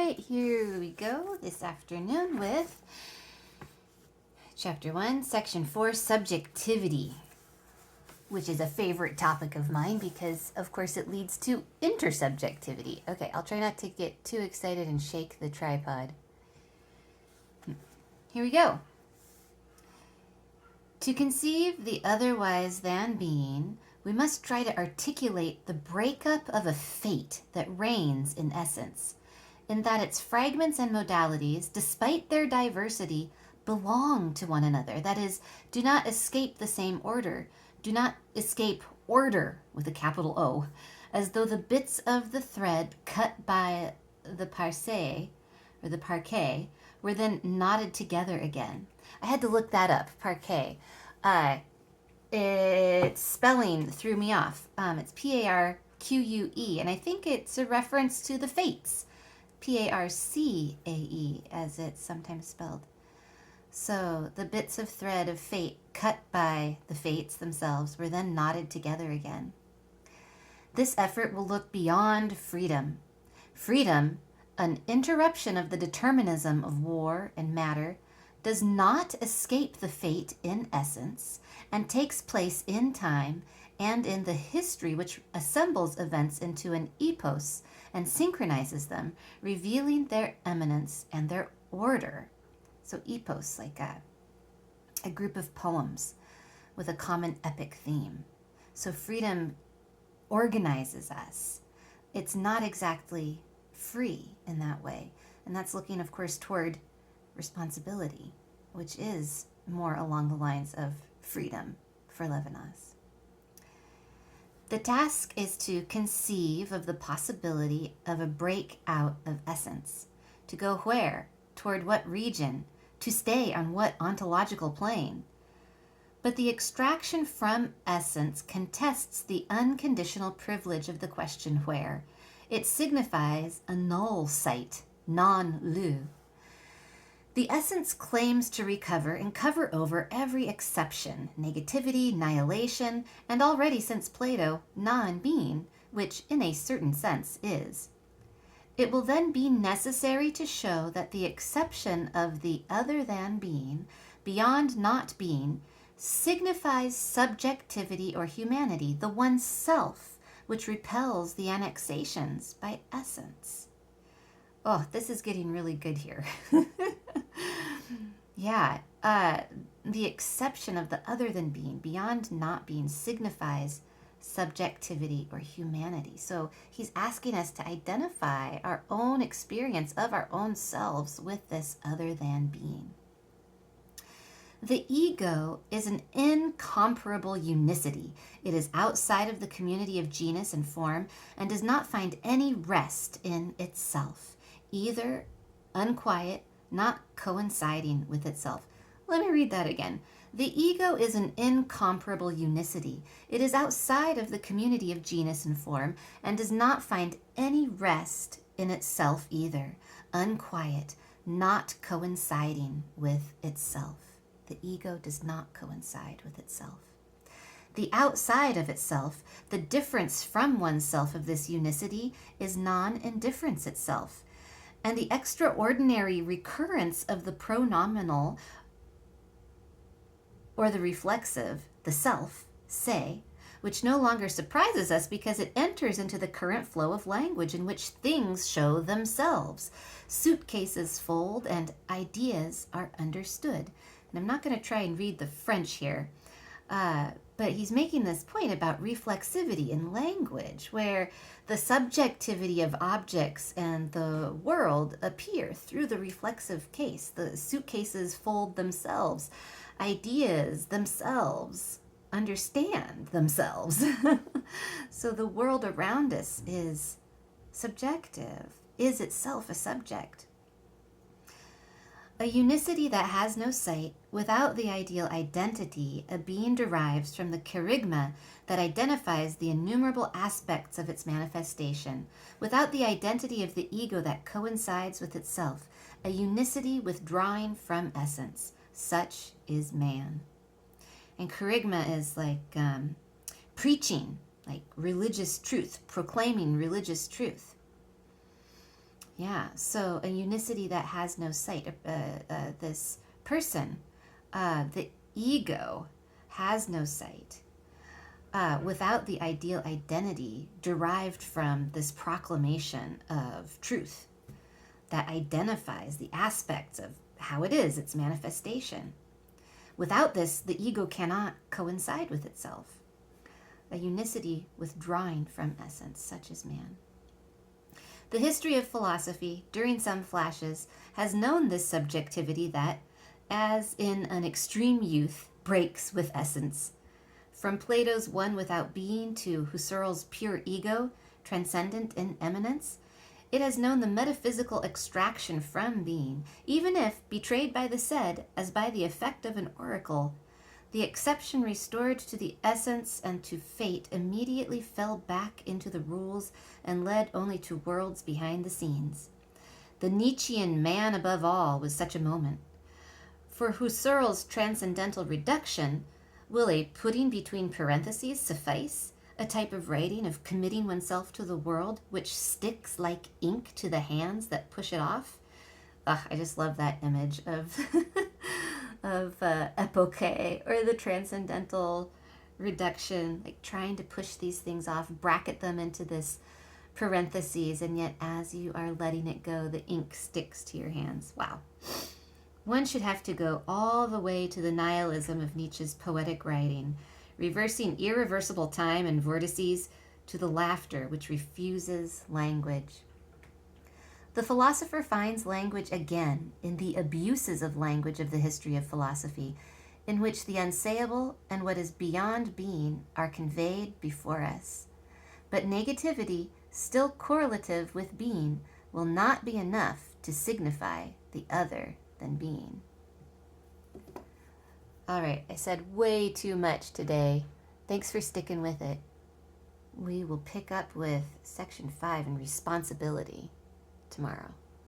right, here we go this afternoon with Chapter 1, Section 4, Subjectivity, which is a favorite topic of mine because, of course, it leads to intersubjectivity. Okay, I'll try not to get too excited and shake the tripod. Here we go. To conceive the otherwise than being, we must try to articulate the breakup of a fate that reigns in essence, in that its fragments and modalities, despite their diversity, belong to one another. That is, do not escape the same order, do not escape order with a capital O, as though the bits of the thread cut by the parquet were then knotted together again. I had to look that up, parquet. Its spelling threw me off. It's P-A-R-Q-U-E, and I think it's a reference to the fates. P-A-R-C-A-E, as it's sometimes spelled. So the bits of thread of fate cut by the fates themselves were then knotted together again. This effort will look beyond freedom. Freedom, an interruption of the determinism of war and matter, does not escape the fate in essence and takes place in time and in the history which assembles events into an epos and synchronizes them, revealing their eminence and their order. So epos, like a group of poems with a common epic theme. So freedom organizes us. It's not exactly free in that way. And that's looking, of course, toward responsibility, which is more along the lines of freedom for Levinas. The task is to conceive of the possibility of a breakout of essence, to go where, toward what region, to stay on what ontological plane. But the extraction from essence contests the unconditional privilege of the question where. It signifies a null site, non-lieu. The essence claims to recover and cover over every exception, negativity, annihilation, and already since Plato, non-being, which in a certain sense is. It will then be necessary to show that the exception of the other than being, beyond not being, signifies subjectivity or humanity, the one self, which repels the annexations by essence. Oh, this is getting really good here. Yeah, the exception of the other than being, beyond not being, signifies subjectivity or humanity. So he's asking us to identify our own experience of our own selves with this other than being. The ego is an incomparable unicity. It is outside of the community of genus and form and does not find any rest in itself, either unquiet, not coinciding with itself. Let me read that again. The ego is an incomparable unicity. It is outside of the community of genus and form and does not find any rest in itself either, unquiet, not coinciding with itself. The ego does not coincide with itself. The outside of itself, the difference from oneself of this unicity, is non-indifference itself. And the extraordinary recurrence of the pronominal or the reflexive, the self, say, which no longer surprises us because it enters into the current flow of language in which things show themselves. Suitcases fold and ideas are understood. And I'm not going to try and read the French here, but he's making this point about reflexivity in language, where the subjectivity of objects and the world appear through the reflexive case. The suitcases fold themselves. Ideas themselves understand themselves. So the world around us is subjective, is itself a subject. A unicity that has no sight, without the ideal identity, a being derives from the kerygma that identifies the innumerable aspects of its manifestation, without the identity of the ego that coincides with itself, a unicity withdrawing from essence. Such is man. And kerygma is like preaching, like religious truth, proclaiming religious truth. Yeah, so a unicity that has no sight. This person, the ego, has no sight. Without the ideal identity derived from this proclamation of truth that identifies the aspects of how it is, its manifestation. Without this, the ego cannot coincide with itself. A unicity withdrawing from essence, such as man. The history of philosophy, during some flashes, has known this subjectivity that, as in an extreme youth, breaks with essence. From Plato's one without being to Husserl's pure ego, transcendent in eminence, it has known the metaphysical extraction from being, even if, betrayed by the said as by the effect of an oracle, the exception restored to the essence and to fate immediately fell back into the rules and led only to worlds behind the scenes. The Nietzschean man above all was such a moment. For Husserl's transcendental reduction, will a putting between parentheses suffice? A type of writing of committing oneself to the world which sticks like ink to the hands that push it off? Ugh, I just love that image of epoche, or the transcendental reduction, like trying to push these things off, bracket them into this parentheses, and yet as you are letting it go, the ink sticks to your hands. Wow. One should have to go all the way to the nihilism of Nietzsche's poetic writing, reversing irreversible time and vortices to the laughter which refuses language. The philosopher finds language again in the abuses of language of the history of philosophy, in which the unsayable and what is beyond being are conveyed before us. But negativity, still correlative with being, will not be enough to signify the other than being. All right, I said way too much today. Thanks for sticking with it. We will pick up with section 5 and responsibility tomorrow.